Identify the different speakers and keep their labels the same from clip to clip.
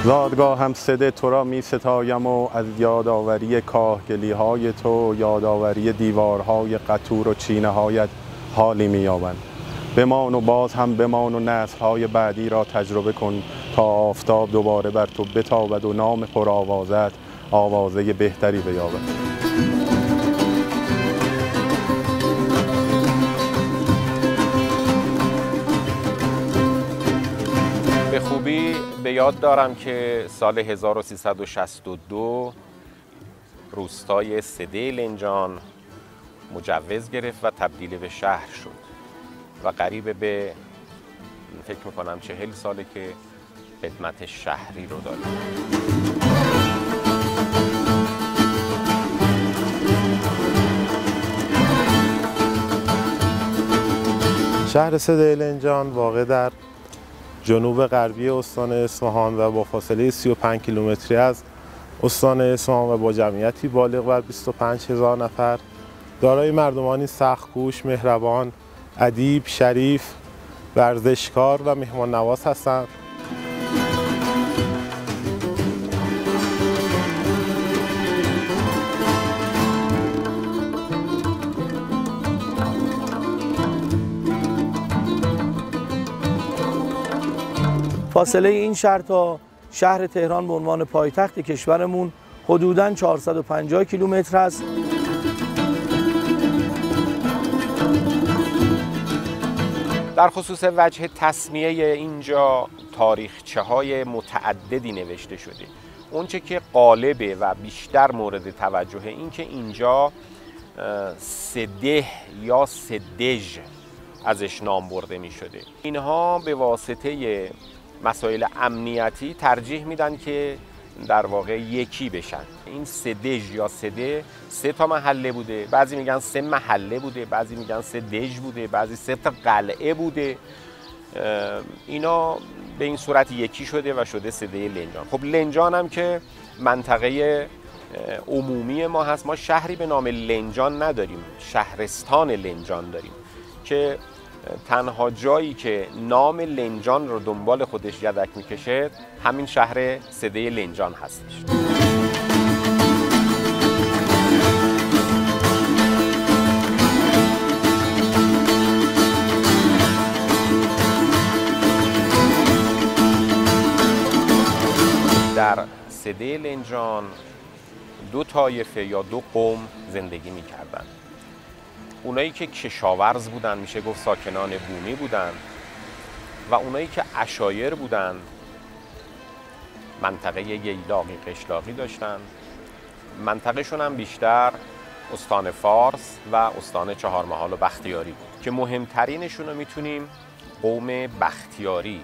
Speaker 1: زادگاهم سده تو را می ستایم و از یادآوری کاهگلی های تو، یادآوری دیوارهای قطور و چینه هایت حالی می یابند. بمان و باز هم بمان و نسل‌های بعدی را تجربه کن تا آفتاب دوباره بر تو بتابد و نام پرآوازت آوازه بهتری بیابد.
Speaker 2: به خوبی به یاد دارم که سال 1362 روستای سده لنجان مجوز گرفت و تبدیل به شهر شد و قریب به فکر میکنم 40 ساله که خدمت شهری رو داره.
Speaker 3: شهر سده لنجان واقع در جنوب غربی استان اصفهان و با فاصله 35 کیلومتری از استان اصفهان و با جمعیتی بالغ بر 25,000 نفر دارای مردمانی سخت‌کوش، مهربان، ادیب، شریف، ورزشکار و مهمان نواز هستند.
Speaker 4: فاصله این شهر تا شهر تهران به عنوان پایتخت کشورمون حدوداً 450 کیلومتر است.
Speaker 2: در خصوص وجه تسمیه اینجا تاریخچه‌های متعددی نوشته شده. اونچه که غالبه و بیشتر مورد توجهه این که اینجا سده یا سدژ ازش نام برده می شده. اینها به واسطه مسائل امنیتی ترجیح میدن که در واقع یکی بشن. این سدژ یا سده 3 تا محله بوده، بعضی میگن 3 محله بوده، بعضی میگن 3 دژ بوده، بعضی 3 تا قلعه بوده. اینا به این صورت یکی شده و شده سده لنجان. خب لنجان هم که منطقه عمومی ما هست، ما شهری به نام لنجان نداریم، شهرستان لنجان داریم که تنها جایی که نام لنجان رو دنبال خودش یدک میکشه همین شهر سده لنجان هستش. در سده لنجان 2 طایفه یا 2 قوم زندگی میکردن. اونایی که کشاورز بودن میشه گفت ساکنان بومی بودن و اونایی که عشایر بودن منطقه ییلاقی قشلاقی داشتن. منطقه شون هم بیشتر استان فارس و استان چهارمحال و بختیاری بود که مهمترینشون رو میتونیم قوم بختیاری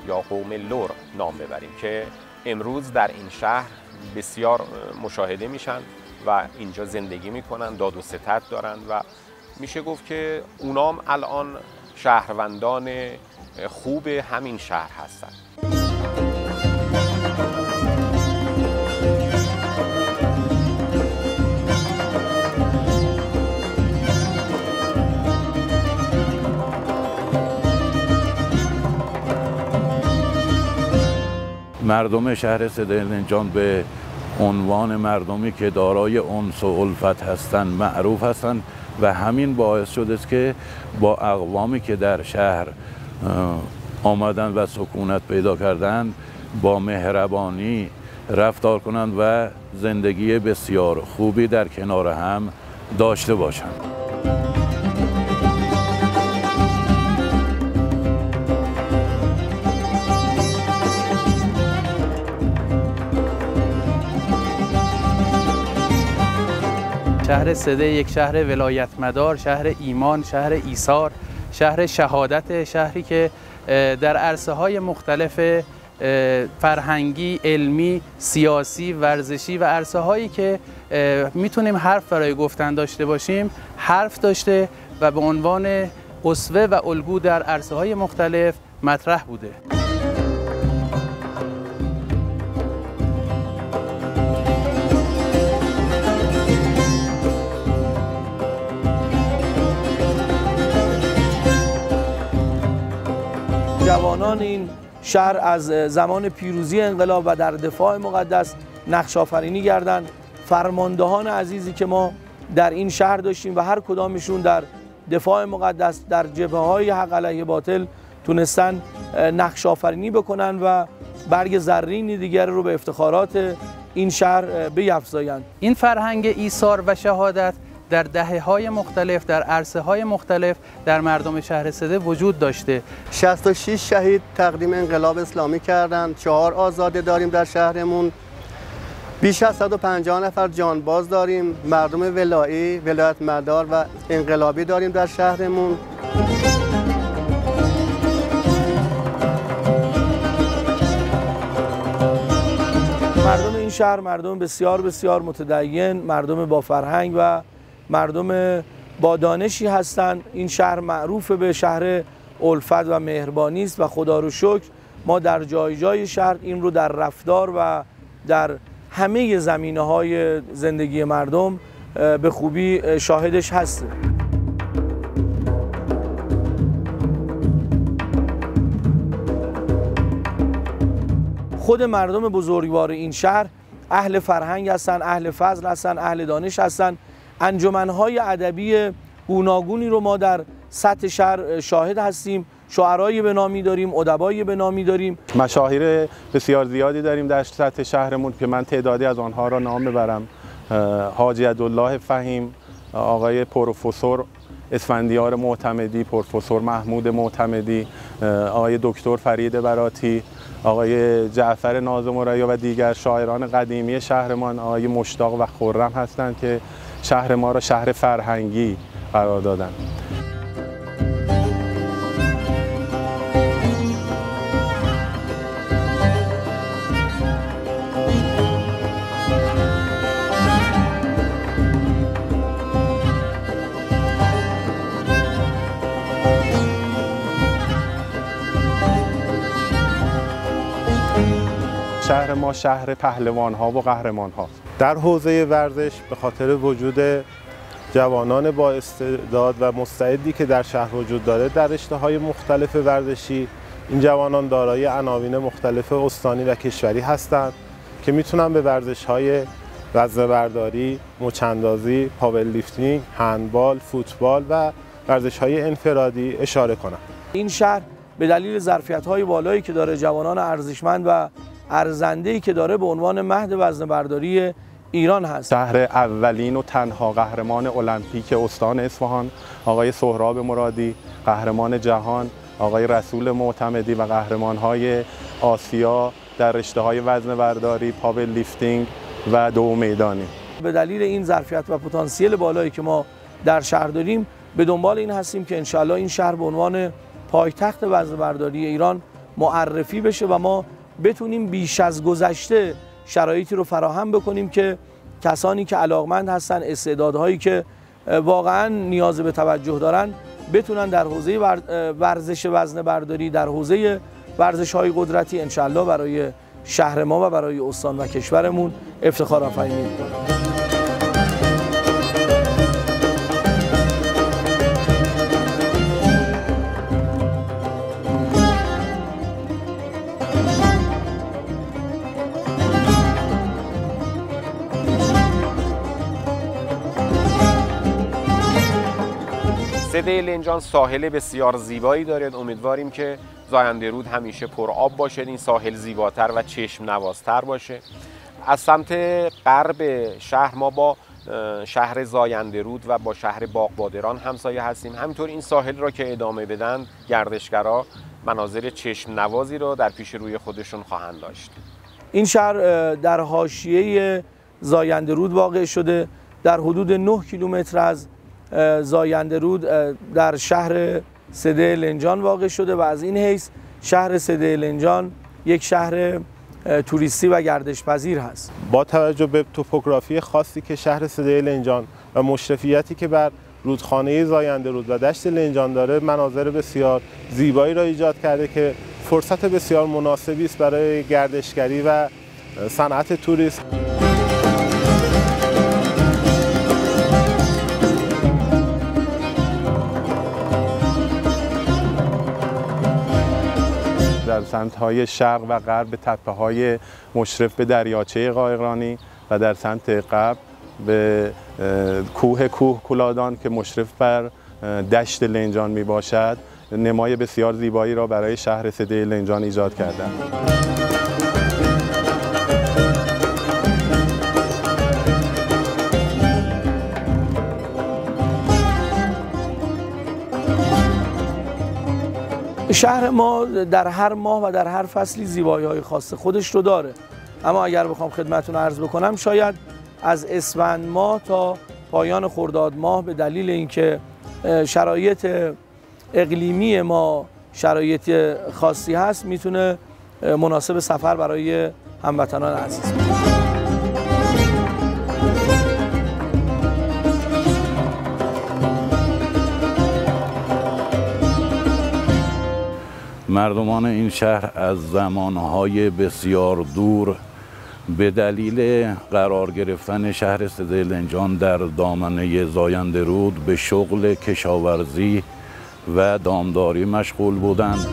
Speaker 2: یا قوم لر نام ببریم که امروز در این شهر بسیار مشاهده میشن و اینجا زندگی میکنن، داد و ستد دارن و میشه گفت که اونام الان شهروندان خوب همین شهر هستن.
Speaker 5: مردم شهر سده لنجان به عنوان مردمی که دارای انس و الفت هستند معروف هستند و همین باعث شده است که با اقوامی که در شهر آمدند و سکونت پیدا کردند با مهربانی رفتار کنند و زندگی بسیار خوبی در کنار هم داشته باشند.
Speaker 6: شهر سده یک شهر ولایتمدار، شهر ایمان، شهر ایثار، شهر شهادت، شهری که در عرصه‌های مختلف فرهنگی، علمی، سیاسی، ورزشی و عرصه‌هایی که میتونیم حرف برای گفتن داشته باشیم حرف داشته و به عنوان اسوه و الگو در عرصه‌های مختلف مطرح بوده.
Speaker 4: جوانان این شهر از زمان پیروزی انقلاب و در دفاع مقدس نقش آفرینی کردند. فرماندهان عزیزی که ما در این شهر داشتیم و هر کدامشون در دفاع مقدس در جبهه‌های حق علیه باطل تونستن نقش آفرینی بکنن و برگ زرینی دیگر رو به افتخارات این شهر بیفزایند.
Speaker 6: این فرهنگ ایثار و شهادت در دهه‌های مختلف در عرصه‌های مختلف در مردم شهر سده وجود داشته.
Speaker 7: 66 شهید تقدیم انقلاب اسلامی کردند، 4 آزاده داریم در شهرمون، بیش از 150 نفر جانباز داریم، مردم ولایی، ولایت مدار و انقلابی داریم در شهرمون.
Speaker 4: مردم این شهر مردم بسیار بسیار متدین، مردم با فرهنگ و مردم با دانشی هستند. این شهر معروف به شهر الفت و مهربانی است و خدا رو شکر ما در جای جای شهر این رو در رفتار و در همه زمینه‌های زندگی مردم به خوبی شاهدش هستیم. خود مردم بزرگوار این شهر اهل فرهنگ هستند، اهل فضل هستند، اهل دانش هستند. انجمن‌های ادبی گوناگونی رو ما در سطح شهر شاهد هستیم. شاعرای به نامی داریم، ادبای به نامی داریم.
Speaker 1: مشاهیر بسیار زیادی داریم در سطح شهرمون که من تعدادی از آنها را نام ببرم. حاجی عبدالله فهیم، آقای پروفسور اسفندیار معتمدی، پروفسور محمود معتمدی، آقای دکتر فرید براتی، آقای جعفر نازمریا و دیگر شاعران قدیمی شهرمان، آقای مشتاق و خرم هستند که شهر ما را شهر فرهنگی قرار دادند. شهر ما شهر پهلوان ها و قهرمان ها.
Speaker 3: در حوزه ورزش به خاطر وجود جوانان با استعداد و مستعدی که در شهر وجود داره در رشته‌های مختلف ورزشی، این جوانان دارای عناوین مختلف استانی و کشوری هستند که میتونن به ورزش‌های وزنه‌برداری، مچ‌اندازی، پاور لیفتینگ، هندبال، فوتبال و ورزش‌های انفرادی اشاره کنند.
Speaker 4: این شهر به دلیل ظرفیت‌های بالایی که داره، جوانان ارزشمند و ارزنده‌ای که داره، به عنوان مهد وزنه‌برداری ایران هست.
Speaker 1: شهر اولین و تنها قهرمان المپیک استان اصفهان آقای سهراب مرادی، قهرمان جهان آقای رسول معتمدی و قهرمان‌های آسیا در رشته‌های وزنه‌برداری، پاور لیفتینگ و دو میدانی.
Speaker 4: به دلیل این ظرفیت و پتانسیل بالایی که ما در شهر داریم، به دنبال این هستیم که انشالله این شهر به عنوان پایتخت وزنه‌برداری ایران معرفی بشه و ما بتونیم بیش از گذشته شرایطی رو فراهم بکنیم که کسانی که علاقمند هستن، استعدادهایی که واقعا نیاز به توجه دارن، بتونن در حوزه ورزش وزنه‌برداری، در حوزه ورزش‌های قدرتی انشالله برای شهر ما و برای استان و کشورمون افتخار آفرینی کنیم.
Speaker 2: سده لنجان ساحل بسیار زیبایی دارد. امیدواریم که زاینده رود همیشه پر آب باشد، این ساحل زیباتر و چشم نوازتر باشه. از سمت غرب شهر ما با شهر زاینده رود و با شهر باغبادران همسایه هستیم. همینطور این ساحل را که ادامه بدن گردشگرها مناظر چشم نوازی را در پیش روی خودشون خواهند داشت.
Speaker 4: این شهر در حاشیه زاینده رود واقع شده، در حدود 9 کیلومتر از زاینده رود در شهر سده لنجان واقع شده و از این حیث شهر سده لنجان یک شهر توریستی و گردش پذیر هست.
Speaker 3: با توجه به توپوگرافی خاصی که شهر سده لنجان و مشرفیتی که بر رودخانه زاینده رود و دشت لنجان داره، مناظر بسیار زیبایی را ایجاد کرده که فرصت بسیار مناسبی است برای گردشگری و صنعت توریسم.
Speaker 1: در در سمت‌های شرق و غرب به تپه‌های مشرف به دریاچه قایقرانی و در سمت غرب به کوه کولادان که مشرف بر دشت لنجان می باشد نمای بسیار زیبایی را برای شهر سده لنجان ایجاد کردند.
Speaker 4: شهر ما در هر ماه و در هر فصلی زیبایی‌های خاص خودش رو داره، اما اگر بخوام خدمتتون عرض بکنم شاید از اسفند ماه تا پایان خرداد ماه به دلیل اینکه شرایط اقلیمی ما شرایط خاصی هست میتونه مناسب سفر برای هموطنان عزیز باشه.
Speaker 5: مردمان این شهر از زمانهای بسیار دور به دلیل قرار گرفتن شهر سده لنجان در دامنه زاینده رود به شغل کشاورزی و دامداری مشغول بودند.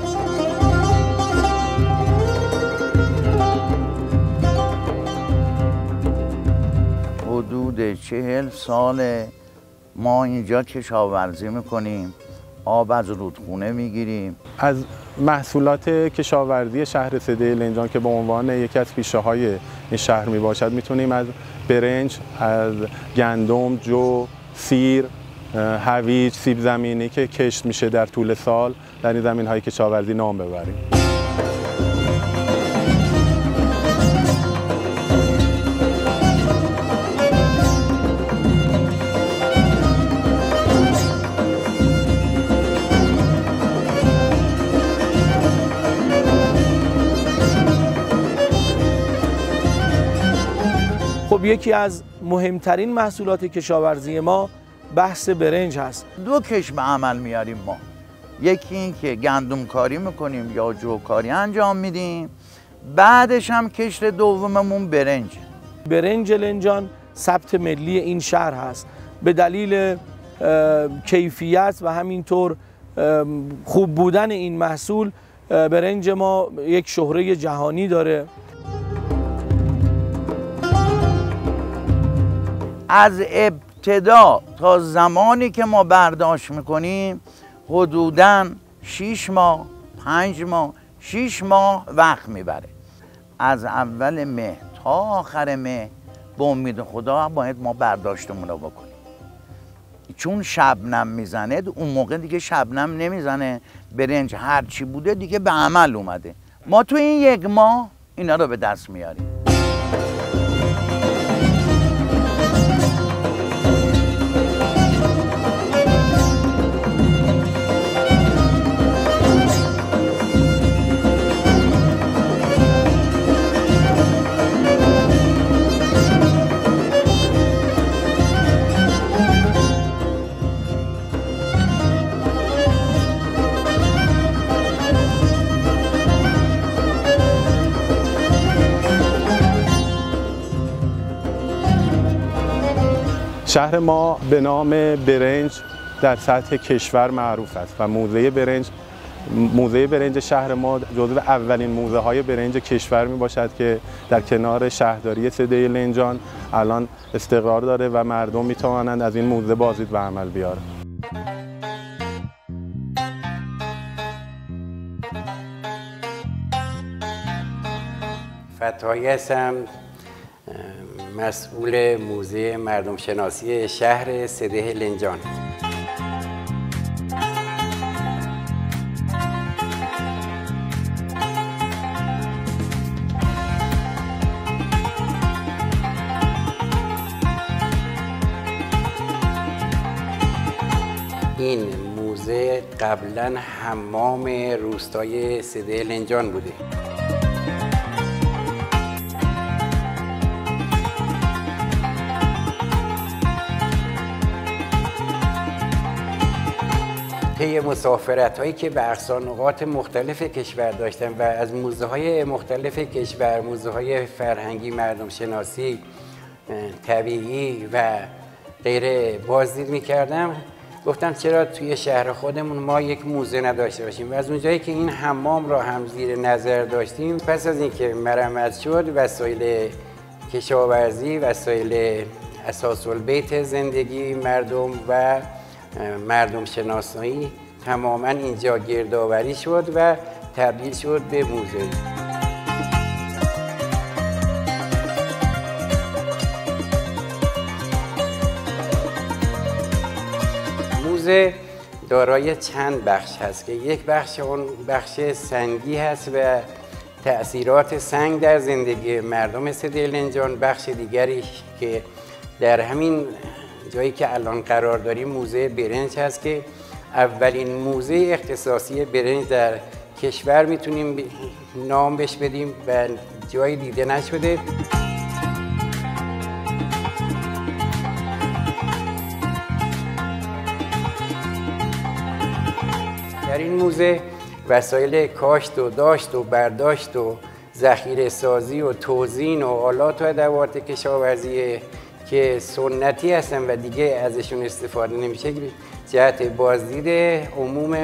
Speaker 8: حدود 40 سال ما اینجا کشاورزی میکنیم، آب از رودخونه میگیریم.
Speaker 1: از محصولات کشاورزی شهر سده لنجان که به عنوان یکی از پیشه‌های این شهر می باشد میتونیم از برنج، از گندم، جو، سیر، هویج، سیب زمینی که کشت میشه در طول سال در این زمین‌های کشاورزی نام ببریم.
Speaker 4: خب یکی از مهمترین محصولات کشاورزی ما بحث برنج هست.
Speaker 8: دو کشم عمل میاریم ما، یکی این که گندم کاری میکنیم یا جو کاری انجام میدیم، بعدش هم کشت دوممون برنج
Speaker 4: لنجان ثبت ملی این شهر هست به دلیل کیفیت و همینطور خوب بودن این محصول. برنج ما یک شهره جهانی داره.
Speaker 8: از ابتدا تا زمانی که ما برداشت میکنیم حدوداً 6 ماه 5 ماه 6 ماه وقت میبره. از اول مه تا آخر مه به امید خدا باید ما برداشتمون رو بکنیم، چون شبنم میزنه. اون موقع دیگه شبنم نمیزنه، برنج هرچی بوده دیگه به عمل اومده. ما تو این 1 ماه اینا رو به دست میاریم.
Speaker 1: شهر ما به نام برنج در سطح کشور معروف است و موزه برنج شهر ما جزو اولین موزه های برنج کشور می باشد که در کنار شهرداری سده لنجان الان استقرار داره و مردم می توانند از این موزه بازدید به عمل بیارند.
Speaker 9: فتحی هستم، مسئول موزه مردم شناسی شهر سده لنجان. این موزه قبلا حمام روستای سده لنجان بوده. طی مسافرت هایی که به اقصانقاط مختلف کشور داشتم و از موزه های مختلف کشور، موزه های فرهنگی، مردم شناسی، طبیعی و غیره بازدید می کردم، گفتم چرا توی شهر خودمون ما یک موزه نداشته باشیم. و از اونجایی که این حمام را هم زیر نظر داشتیم، پس از اینکه مرمت شد، وسایل کشاورزی، وسایل اساس‌البیت زندگی مردم و مردم شناسایی تماما اینجا گردآوری شد و تبدیل شد به موزه. موزه دارای چند بخش هست که یک بخش اون بخش سنگی هست و تأثیرات سنگ در زندگی مردم سدهلنجان. بخش دیگری که در همین جایی که الان قرار داریم موزه برنج هست که اولین موزه اختصاصی برنج در کشور میتونیم نام بهش بدیم و جایی دیده نشده. در این موزه وسایل کاشت و داشت و برداشت و ذخیره سازی و توزیع و آلات و ادوات کشاورزی که سنتی هستن و دیگه ازشون استفاده نمیشه جهت بازدید عموم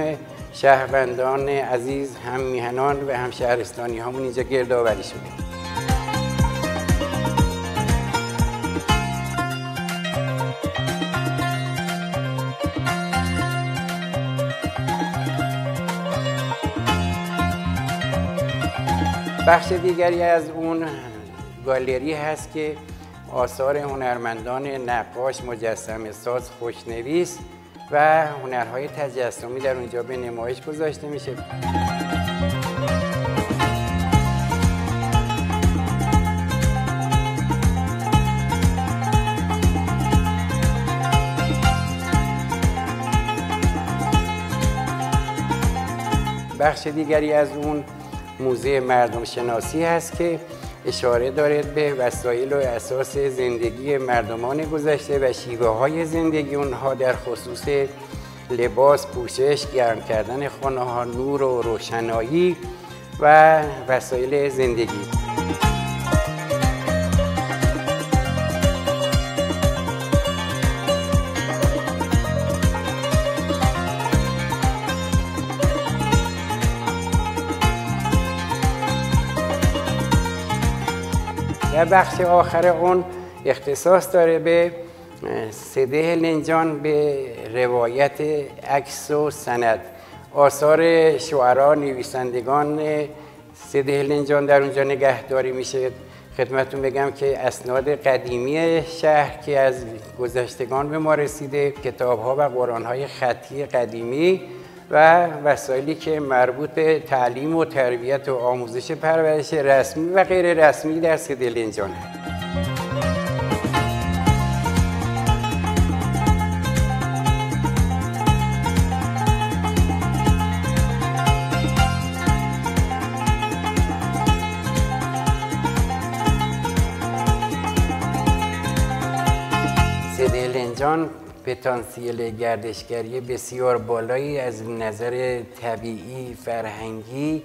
Speaker 9: شهروندان عزیز، هم میهنان و هم شهرستانی همون اینجا گردآوری شده. بخش دیگری از اون گالری هست که آثار هنرمندان نقاش، مجسمه ساز، خوشنویس و هنرهای تجسمی در اونجا به نمایش گذاشته میشه. بخش دیگری از اون موزه مردم شناسی هست که اشاره دارد به وسایل و اساس زندگی مردمان گذشته و شیوه های زندگی اونها در خصوص لباس، پوشش، گرم کردن خانه ها، نور و روشنایی و وسایل زندگی. و بخش آخر اون اختصاص داره به سدهلنجان، به روایت عکس و سند. آثار شعرا، نویسندگان سدهلنجان در اونجا نگهداری میشه. خدمتتون بگم که اسناد قدیمی شهر که از گذشتگان به ما رسیده، کتاب‌ها و قرآن‌های خطی قدیمی و وسایلی که مربوط به تعلیم و تربیت و آموزش پرورش رسمی و غیر رسمی در سدهلنجان هست. سدهلنجان پتانسیل گردشگری بسیار بالایی از نظر طبیعی، فرهنگی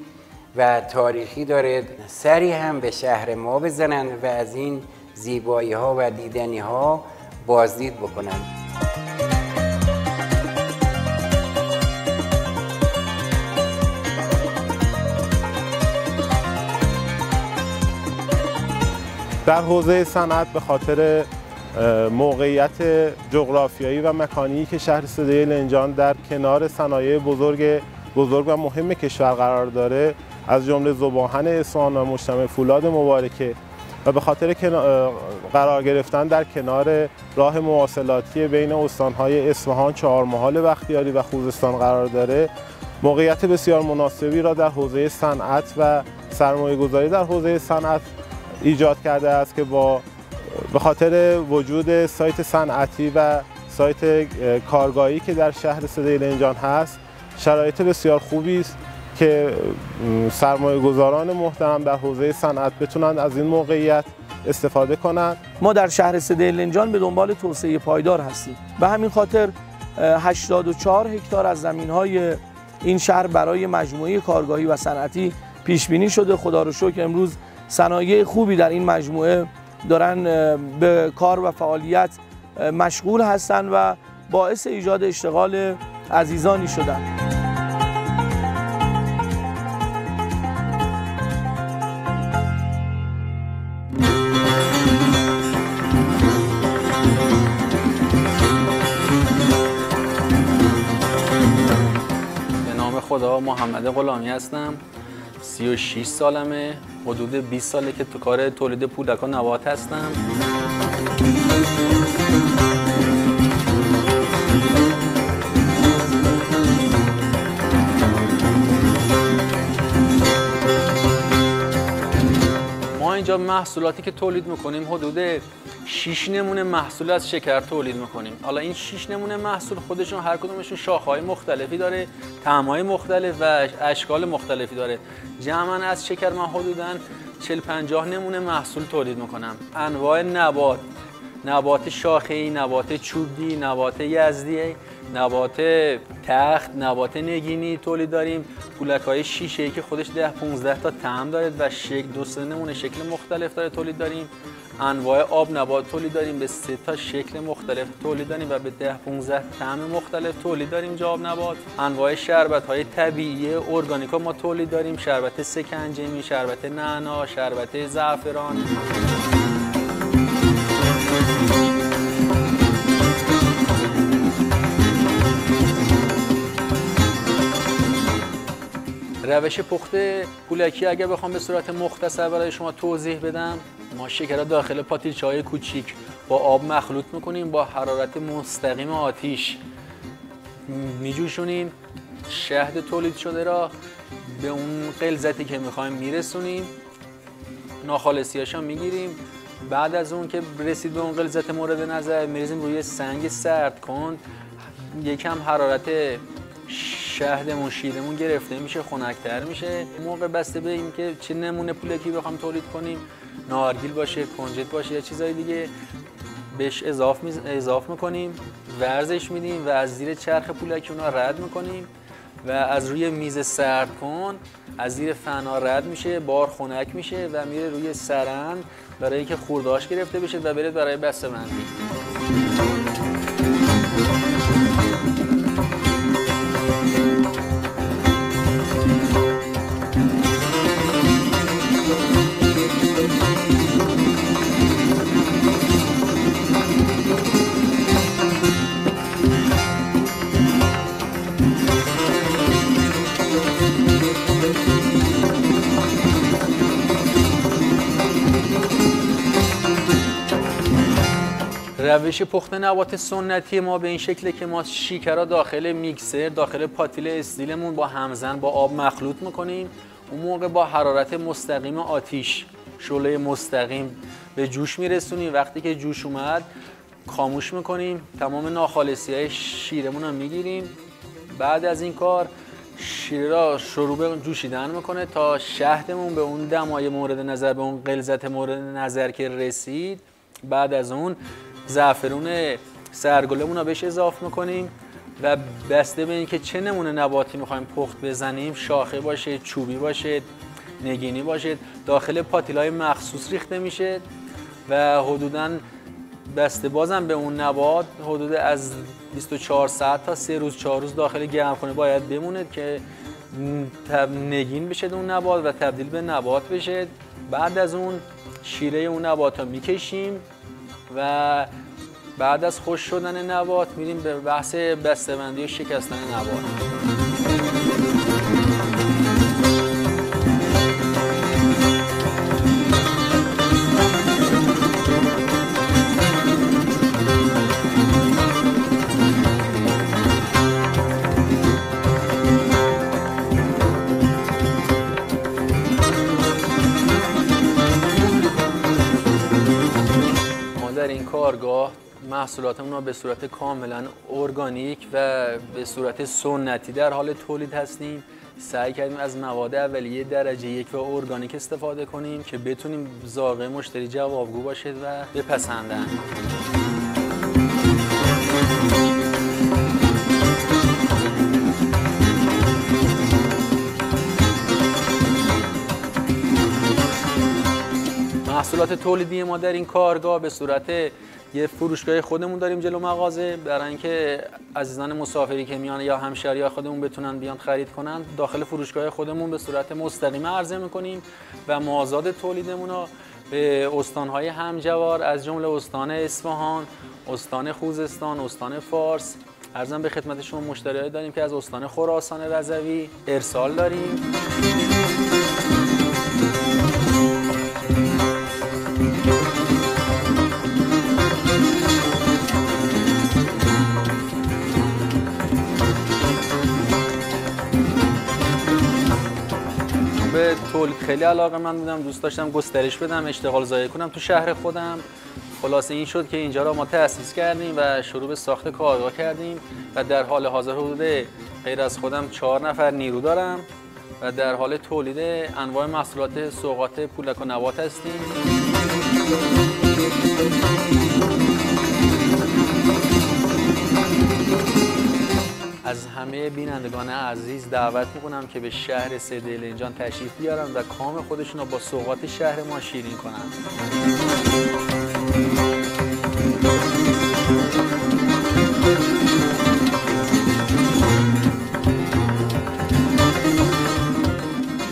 Speaker 9: و تاریخی دارد. سری هم به شهر ما بزنند و از این زیبایی ها و دیدنی ها بازدید بکنند.
Speaker 3: در حوزه صنعت به خاطر موقعیت جغرافیایی و مکانی که شهر سدهلنجان در کنار صنایع بزرگ و مهم کشور قرار داره، از جمله ذوب‌آهن اصفهان و مجتمع فولاد مبارکه و به خاطر قرار گرفتن در کنار راه مواصلاتی بین استانهای اصفهان، چهارمحال بختیاری و خوزستان قرار داره، موقعیت بسیار مناسبی را در حوزه صنعت و سرمایه‌گذاری در حوزه صنعت ایجاد کرده است که به خاطر وجود سایت صنعتی و سایت کارگاهی که در شهر سدهلنجان هست، شرایط بسیار خوبی است که سرمایه‌گذاران محترم در حوزه صنعت بتونند از این موقعیت استفاده کنند.
Speaker 4: ما در شهر سدهلنجان به دنبال توسعه پایدار هستیم. به همین خاطر 84 هکتار از زمین‌های این شهر برای مجموعه کارگاهی و صنعتی پیش بینی شده. خدا رو شکر امروز صنایع خوبی در این مجموعه دارن به کار و فعالیت مشغول هستند و باعث ایجاد اشتغال عزیزانی شدند.
Speaker 10: خدا محمد غلامی هستم. 36 سالمه. حدود 20 ساله که تو کار تولید پودک و نبات هستم. ما اینجا محصولاتی که تولید میکنیم حدود 6 نمونه محصول از شکر تولید میکنیم. حالا این 6 نمونه محصول خودشون هر کدومشون شاخه‌های مختلفی داره، طعم‌های مختلف و اشکال مختلفی داره. جمعاً از شکر من حدوداً 40-50 نمونه محصول تولید میکنم. انواع نبات، نبات شاخه‌ای، نبات چوبی، نبات یزدی، نبات تخت، نبات نگینی تولید داریم. پولک‌های شیشه‌ای که خودش 10-15 تا طعم داره و دو نمونه شکل مختلف داره تولید داریم. انواع آب نبات تولید داریم، به 3 تا شکل مختلف تولید داریم و به 10-15 طعم مختلف تولید داریم اینجا آب نبات. انواع شربت‌های طبیعی ارگانیکا ما تولید داریم، شربت سکنجمی، شربت نعنا، شربت زعفران. روش پخت پولکی اگر بخوام به صورت مختصر برای شما توضیح بدم، ما شکر را داخل پاتیلچه‌های کوچیک با آب مخلوط میکنیم، با حرارت مستقیم آتیش میجوشونیم، شهد تولید شده را به اون غلظتی که میخوایم میرسونیم، ناخالصی‌هاش هم میگیریم. بعد از اون که رسید به اون غلظت مورد نظر میریزیم روی سنگ سرد کن، یکم حرارت شهدمون شیرمون گرفته میشه، خنک‌تر میشه. موقع بسته به این که چه نمونه پولکی بخوام تولید کنیم، نارگیل باشه، کنجد باشه یا چیزای دیگه، بهش اضاف میکنیم، ورزش میدیم و از زیر چرخ پولکی اونا رد میکنیم و از روی میز سرد کن از زیر فنا رد میشه، بار خنک میشه و میره روی سرند برای اینکه خورده‌اش گرفته بشه و بره برای بسته‌بندی. روش پخت نبات سنتی ما به این شکله که ما شکر را داخل میکسر، داخل پاتیل استیلمون با همزن با آب مخلوط میکنیم. اون موقع با حرارت مستقیم آتیش، شعله مستقیم به جوش میرسونیم. وقتی که جوش اومد خاموش میکنیم، تمام ناخالصی‌های شیرمون رو میگیریم. بعد از این کار شیر را شروع به جوشیدن میکنه تا شهدمون به اون دمای مورد نظر، به اون غلظت مورد نظر که رسید. بعد از اون زعفرون سرگلمون رو بهش اضافه میکنیم و بسته به اینکه چه نمونه نباتی میخوایم پخت بزنیم، شاخه باشه، چوبی باشه، نگینی باشه، داخل پاتیلای مخصوص ریخته میشه و حدوداً بسته بازم به اون نبات حدود از 24 ساعت تا 3 روز 4 روز داخل گرمخونه باید بمونه که نگین بشه اون نبات و تبدیل به نبات بشه. بعد از اون شیره اون نبات رو میکشیم و بعد از خشک شدن نبات میریم به بحث بسته‌بندی و شکستن نبات. در این کارگاه محصولاتمون رو به صورت کاملا ارگانیک و به صورت سنتی در حال تولید هستیم. سعی کردیم از مواد اولیه درجه 1 و ارگانیک استفاده کنیم که بتونیم ذائقه مشتری جوابگو باشه و بپسندن. محصولات تولیدی ما در این کارگاه به صورت یه فروشگاه خودمون داریم جلو مغازه، برای اینکه عزیزان مسافری که میان یا همشهریان خودمون بتونن بیان خرید کنن، داخل فروشگاه خودمون به صورت مستقیمه عرضه میکنیم و مازاد تولیدمون رو به استانهای همجوار از جمله استان اصفهان، استان خوزستان، استان فارس، عرضم به خدمت شما مشتریایی داریم که از استان خراسان رضوی ارسال داریم. به تولید خیلی علاقه من بودم، دوست داشتم گسترش بدم، اشتغال زایی کنم تو شهر خودم. خلاصه این شد که اینجا را ما تأسیس کردیم و شروع به ساخت کارگاه کردیم و در حال حاضر حدود غیر از خودم 4 نفر نیرو دارم و در حال تولید انواع محصولات سوغات پولک و نبات هستیم. از همه بینندگان عزیز دعوت میکنم که به شهر سده النجان تشریف بیارن و کام خودشون رو با سوغات شهر ما شیرین کنن.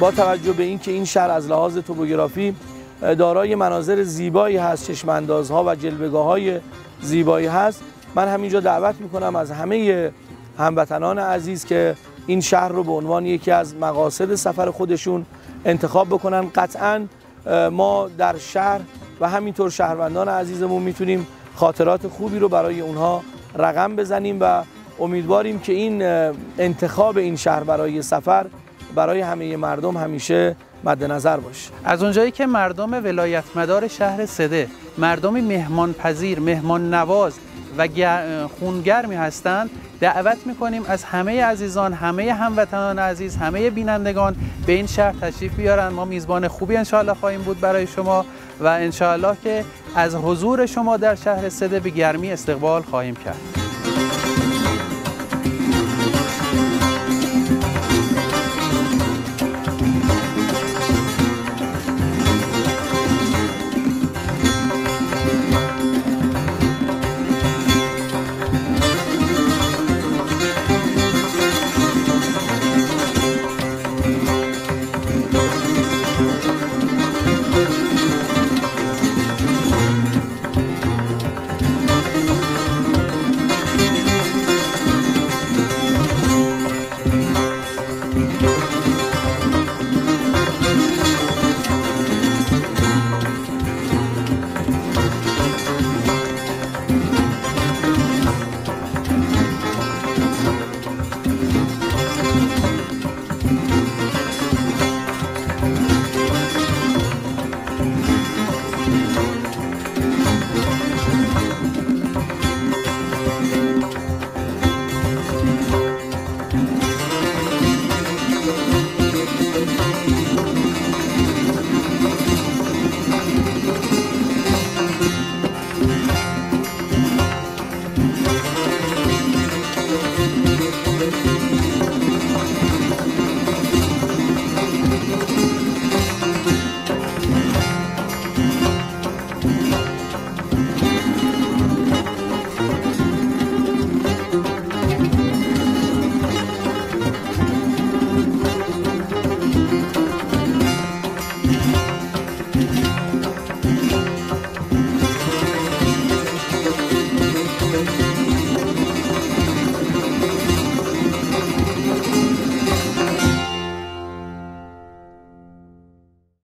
Speaker 4: با توجه به اینکه این شهر از لحاظ توپوگرافی دارای مناظر زیبایی هست، چشم‌اندازها و جلوه‌گاه‌های زیبایی هست، من همینجا دعوت میکنم از همه هموطنان عزیز که این شهر رو به عنوان یکی از مقاصد سفر خودشون انتخاب بکنن. قطعاً ما در شهر و همینطور شهروندان عزیزمون میتونیم خاطرات خوبی رو برای اونها رقم بزنیم و امیدواریم که این انتخاب این شهر برای سفر برای همه مردم همیشه مد نظر باشه.
Speaker 6: از اونجایی که مردم ولایت مدار شهر سده مردمی مهمان پذیر، مهمان نواز و خونگرمی هستند، دعوت میکنیم از همه عزیزان، همه هموطنان عزیز، همه بینندگان به این شهر تشریف بیارن. ما میزبان خوبی انشاءالله خواهیم بود برای شما و انشاءالله که از حضور شما در شهر سده به گرمی استقبال خواهیم کرد.